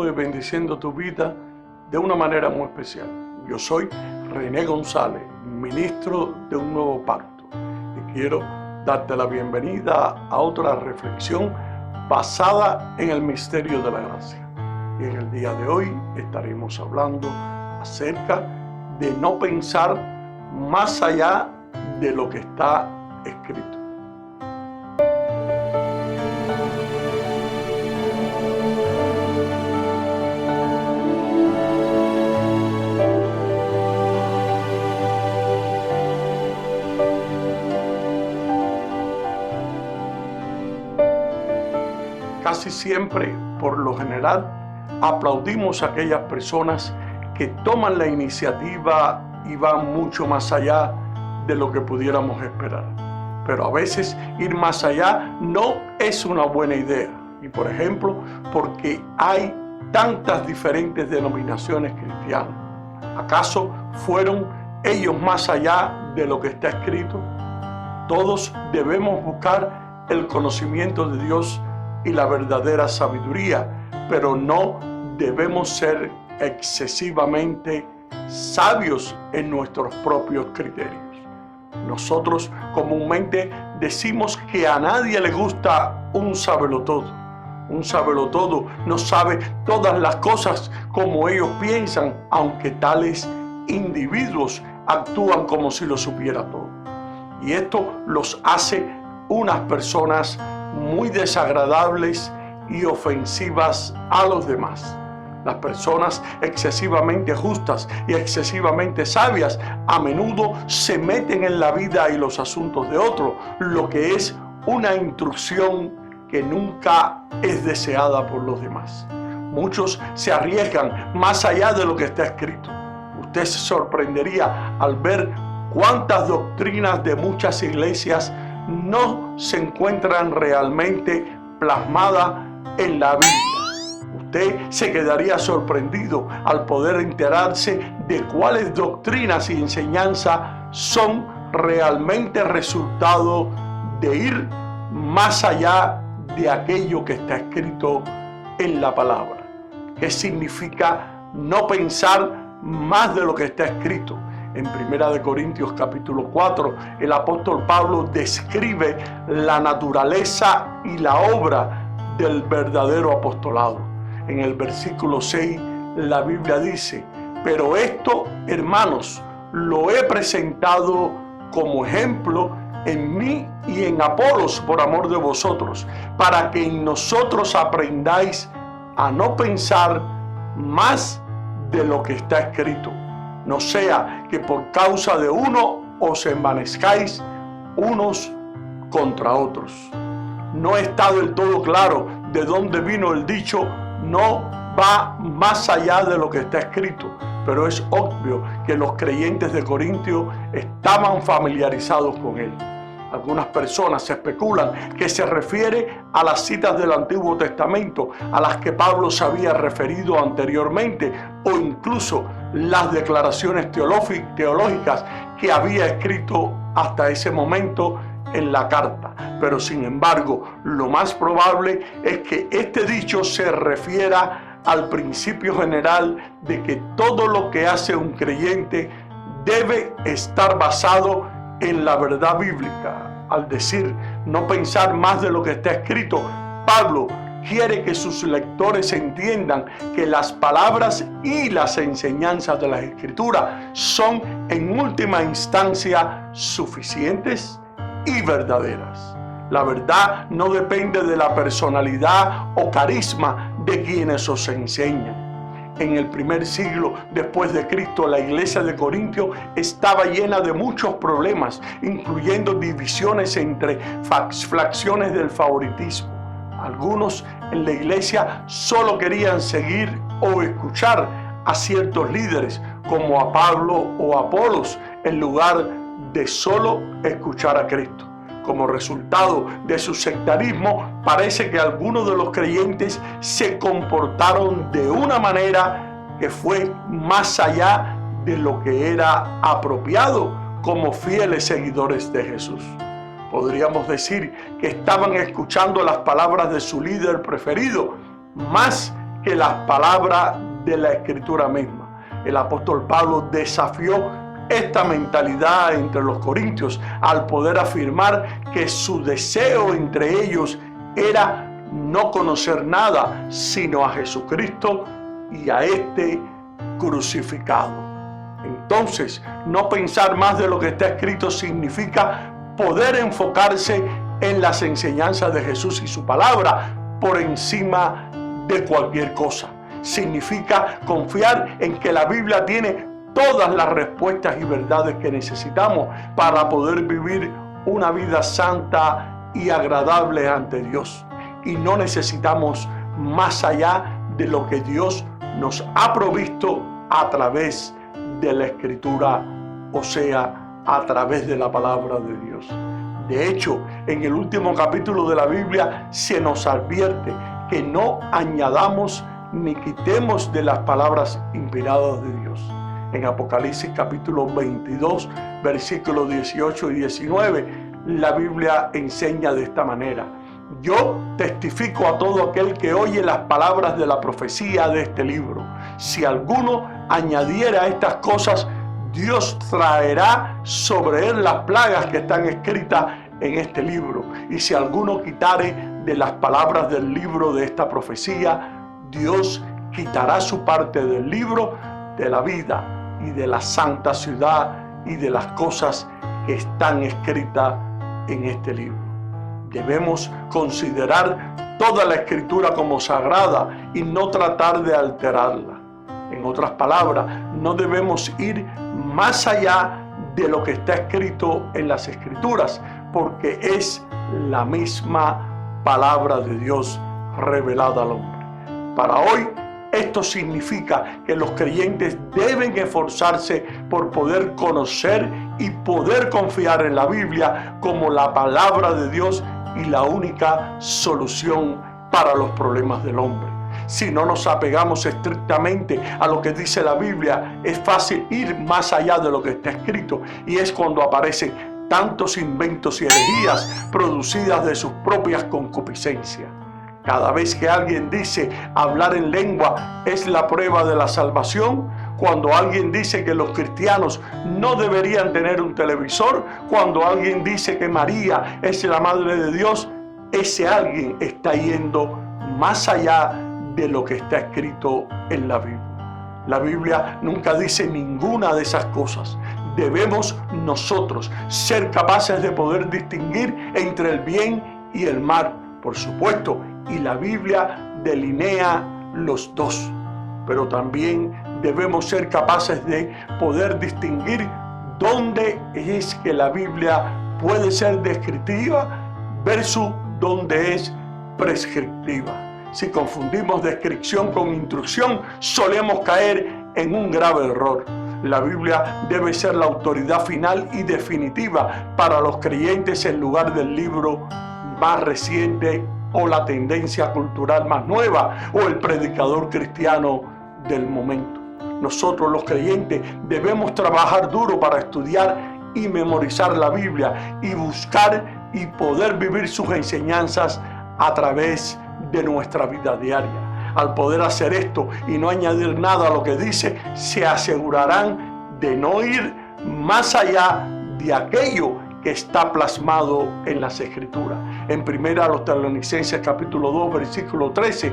saludando y bendiciendo tu vida de una manera muy especial. Yo soy René González, ministro de un nuevo pacto, y quiero darte la bienvenida a otra reflexión basada en el misterio de la gracia. Y en el día de hoy estaremos hablando acerca de no pensar más allá de lo que está escrito. Casi siempre, por lo general, aplaudimos a aquellas personas que toman la iniciativa y van mucho más allá de lo que pudiéramos esperar. Pero a veces ir más allá no es una buena idea. Y por ejemplo, porque hay tantas diferentes denominaciones cristianas. ¿Acaso fueron ellos más allá de lo que está escrito? Todos debemos buscar el conocimiento de Dios y la verdadera sabiduría, pero no debemos ser excesivamente sabios en nuestros propios criterios. Nosotros comúnmente decimos que a nadie le gusta un sabelotodo. Un sabelotodo no sabe todas las cosas como ellos piensan, aunque tales individuos actúan como si lo supiera todo. Y esto los hace unas personas muy desagradables y ofensivas a los demás. Las personas excesivamente justas y excesivamente sabias a menudo se meten en la vida y los asuntos de otros, lo que es una intrusión que nunca es deseada por los demás. Muchos se arriesgan más allá de lo que está escrito. Usted se sorprendería al ver cuántas doctrinas de muchas iglesias no se encuentran realmente plasmadas en la Biblia. Usted se quedaría sorprendido al poder enterarse de cuáles doctrinas y enseñanzas son realmente resultado de ir más allá de aquello que está escrito en la palabra. ¿Qué significa no pensar más de lo que está escrito? En 1 Corintios capítulo 4, el apóstol Pablo describe la naturaleza y la obra del verdadero apostolado. En el versículo 6, la Biblia dice: pero esto, hermanos, lo he presentado como ejemplo en mí y en Apolos por amor de vosotros, para que en nosotros aprendáis a no pensar más de lo que está escrito. No sea que por causa de uno os envanezcáis unos contra otros. No está del todo claro de dónde vino el dicho no va más allá de lo que está escrito, pero es obvio que los creyentes de Corintio estaban familiarizados con él. Algunas personas especulan que se refiere a las citas del Antiguo Testamento a las que Pablo se había referido anteriormente, o incluso las declaraciones teológicas que había escrito hasta ese momento en la carta. Pero sin embargo, lo más probable es que este dicho se refiera al principio general de que todo lo que hace un creyente debe estar basado en la verdad bíblica. Al decir no pensar más de lo que está escrito, Pablo quiere que sus lectores entiendan que las palabras y las enseñanzas de las Escrituras son en última instancia suficientes y verdaderas. La verdad no depende de la personalidad o carisma de quienes os enseñan. En el primer siglo después de Cristo, la iglesia de Corintio estaba llena de muchos problemas, incluyendo divisiones entre facciones del favoritismo. Algunos en la iglesia solo querían seguir o escuchar a ciertos líderes, como a Pablo o a Apolos, en lugar de solo escuchar a Cristo. Como resultado de su sectarismo, parece que algunos de los creyentes se comportaron de una manera que fue más allá de lo que era apropiado como fieles seguidores de Jesús. Podríamos decir que estaban escuchando las palabras de su líder preferido más que las palabras de la Escritura misma. El apóstol Pablo desafió esta mentalidad entre los corintios al poder afirmar que su deseo entre ellos era no conocer nada sino a Jesucristo y a este crucificado. Entonces, no pensar más de lo que está escrito significa poder enfocarse en las enseñanzas de Jesús y su palabra por encima de cualquier cosa. Significa confiar en que la Biblia tiene todas las respuestas y verdades que necesitamos para poder vivir una vida santa y agradable ante Dios. Y no necesitamos más allá de lo que Dios nos ha provisto a través de la Escritura, o sea, a través de la palabra de Dios. De hecho, en el último capítulo de la Biblia se nos advierte que no añadamos ni quitemos de las palabras inspiradas de Dios. En Apocalipsis capítulo 22, versículos 18 y 19, la Biblia enseña de esta manera: yo testifico a todo aquel que oye las palabras de la profecía de este libro. Si alguno añadiera a estas cosas, Dios traerá sobre él las plagas que están escritas en este libro. Y si alguno quitare de las palabras del libro de esta profecía, Dios quitará su parte del libro de la vida y de la santa ciudad y de las cosas que están escritas en este libro. Debemos considerar toda la Escritura como sagrada y no tratar de alterarla. En otras palabras, no debemos ir más allá de lo que está escrito en las Escrituras, porque es la misma palabra de Dios revelada al hombre. Para hoy, esto significa que los creyentes deben esforzarse por poder conocer y poder confiar en la Biblia como la palabra de Dios y la única solución para los problemas del hombre. Si no nos apegamos estrictamente a lo que dice la Biblia, es fácil ir más allá de lo que está escrito, y es cuando aparecen tantos inventos y herejías producidas de sus propias concupiscencias. Cada vez que alguien dice hablar en lengua es la prueba de la salvación, cuando alguien dice que los cristianos no deberían tener un televisor, cuando alguien dice que María es la Madre de Dios, ese alguien está yendo más allá de lo que está escrito en la Biblia. La Biblia nunca dice ninguna de esas cosas. Debemos nosotros ser capaces de poder distinguir entre el bien y el mal, por supuesto, y la Biblia delinea los dos. Pero también debemos ser capaces de poder distinguir dónde es que la Biblia puede ser descriptiva versus dónde es prescriptiva. Si confundimos descripción con instrucción, solemos caer en un grave error. La Biblia debe ser la autoridad final y definitiva para los creyentes en lugar del libro más reciente o la tendencia cultural más nueva o el predicador cristiano del momento. Nosotros los creyentes debemos trabajar duro para estudiar y memorizar la Biblia y buscar y poder vivir sus enseñanzas a través de nuestra vida diaria. Al poder hacer esto y no añadir nada a lo que dice, se asegurarán de no ir más allá de aquello que está plasmado en las Escrituras. En 1 Tesalonicenses capítulo 2, versículo 13,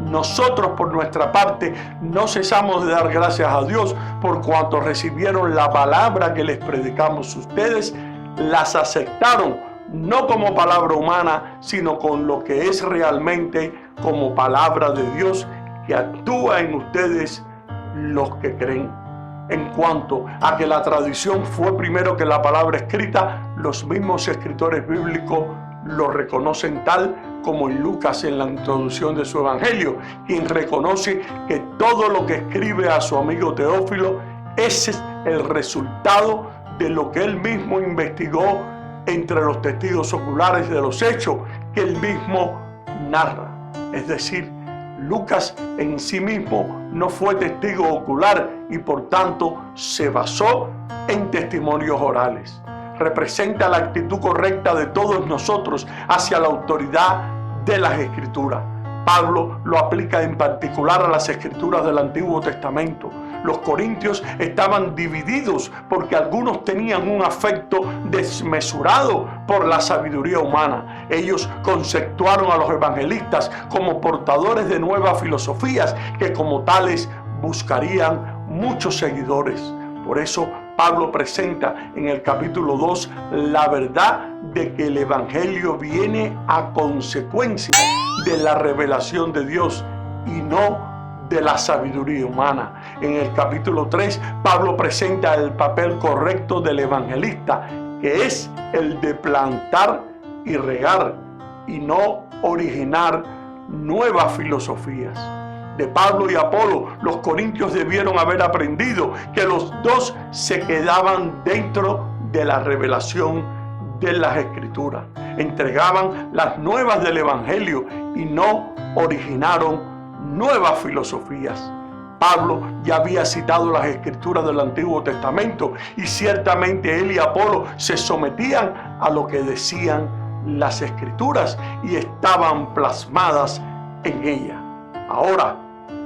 nosotros por nuestra parte no cesamos de dar gracias a Dios por cuanto recibieron la palabra que les predicamos. Ustedes las aceptaron no como palabra humana, sino con lo que es realmente como palabra de Dios que actúa en ustedes los que creen. En cuanto a que la tradición fue primero que la palabra escrita, los mismos escritores bíblicos lo reconocen tal como en Lucas en la introducción de su evangelio, quien reconoce que todo lo que escribe a su amigo Teófilo es el resultado de lo que él mismo investigó entre los testigos oculares de los hechos que él mismo narra. Es decir, Lucas en sí mismo no fue testigo ocular y por tanto se basó en testimonios orales. Representa la actitud correcta de todos nosotros hacia la autoridad de las Escrituras. Pablo lo aplica en particular a las escrituras del Antiguo Testamento. Los corintios estaban divididos porque algunos tenían un afecto desmesurado por la sabiduría humana. Ellos conceptuaron a los evangelistas como portadores de nuevas filosofías que como tales buscarían muchos seguidores. Por eso Pablo presenta en el capítulo 2 la verdad de que el evangelio viene a consecuencia de la revelación de Dios y no de la sabiduría humana. En el capítulo 3, Pablo presenta el papel correcto del evangelista, que es el de plantar y regar y no originar nuevas filosofías. De Pablo y Apolo, los corintios debieron haber aprendido que los dos se quedaban dentro de la revelación de las Escrituras. Entregaban las nuevas del Evangelio y no originaron nuevas filosofías. Pablo ya había citado las Escrituras del Antiguo Testamento y ciertamente él y Apolo se sometían a lo que decían las Escrituras y estaban plasmadas en ellas. Ahora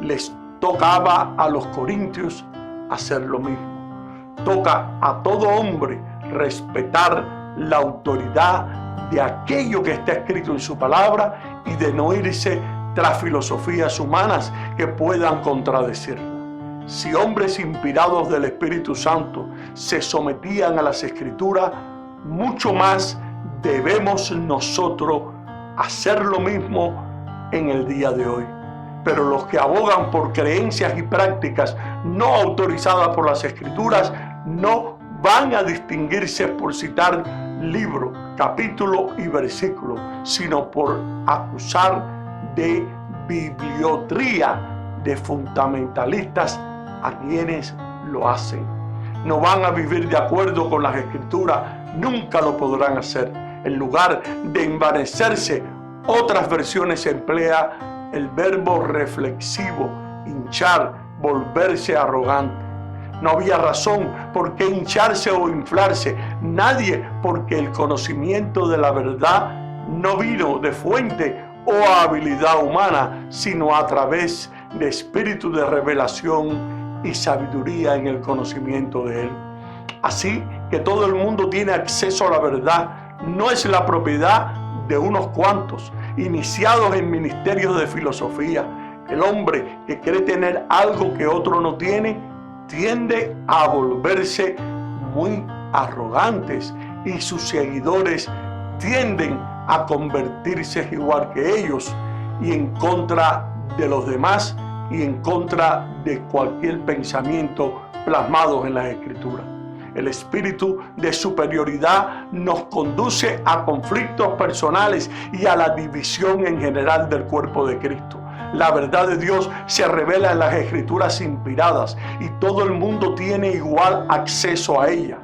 les tocaba a los corintios hacer lo mismo. Toca a todo hombre respetar la autoridad de aquello que está escrito en su palabra y de no irse tras filosofías humanas que puedan contradecirla. Si hombres inspirados del Espíritu Santo se sometían a las Escrituras, mucho más debemos nosotros hacer lo mismo en el día de hoy. Pero los que abogan por creencias y prácticas no autorizadas por las Escrituras no van a distinguirse por citar libro, capítulo y versículo, sino por acusar de bibliotría de fundamentalistas a quienes lo hacen. No van a vivir de acuerdo con las Escrituras, nunca lo podrán hacer. En lugar de envanecerse, otras versiones emplea el verbo reflexivo, hinchar, volverse arrogante. No había razón por qué hincharse o inflarse, nadie, porque el conocimiento de la verdad no vino de fuente o habilidad humana, sino a través de espíritu de revelación y sabiduría en el conocimiento de Él. Así que todo el mundo tiene acceso a la verdad, no es la propiedad de unos cuantos, iniciados en ministerios de filosofía. El hombre que cree tener algo que otro no tiene, tiende a volverse muy arrogantes y sus seguidores tienden a convertirse igual que ellos y en contra de los demás y en contra de cualquier pensamiento plasmado en las Escrituras. El espíritu de superioridad nos conduce a conflictos personales y a la división en general del cuerpo de Cristo. La verdad de Dios se revela en las Escrituras inspiradas y todo el mundo tiene igual acceso a ella.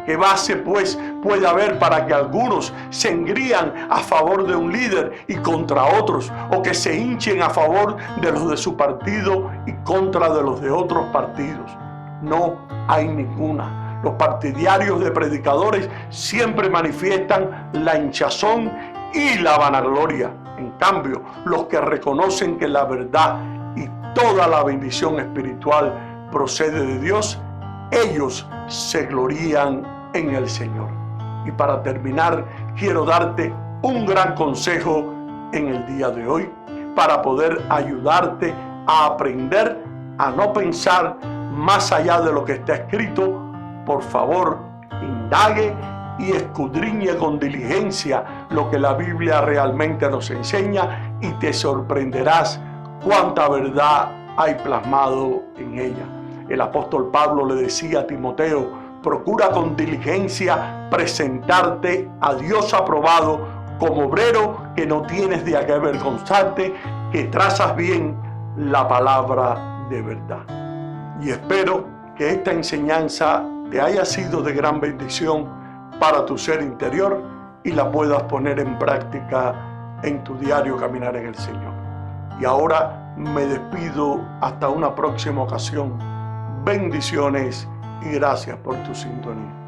¿Qué base pues puede haber para que algunos se engrían a favor de un líder y contra otros, o que se hinchen a favor de los de su partido y contra de los de otros partidos? No hay ninguna. Los partidarios de predicadores siempre manifiestan la hinchazón y la vanagloria. En cambio, los que reconocen que la verdad y toda la bendición espiritual procede de Dios, ellos se glorían en el Señor. Y para terminar, quiero darte un gran consejo en el día de hoy para poder ayudarte a aprender a no pensar más allá de lo que está escrito. Por favor, indague y escudriñe con diligencia lo que la Biblia realmente nos enseña y te sorprenderás cuánta verdad hay plasmado en ella. El apóstol Pablo le decía a Timoteo: procura con diligencia presentarte a Dios aprobado como obrero que no tienes de qué avergonzarte, que trazas bien la palabra de verdad. Y espero que esta enseñanza te haya sido de gran bendición para tu ser interior y la puedas poner en práctica en tu diario caminar en el Señor. Y ahora me despido hasta una próxima ocasión. Bendiciones y gracias por tu sintonía.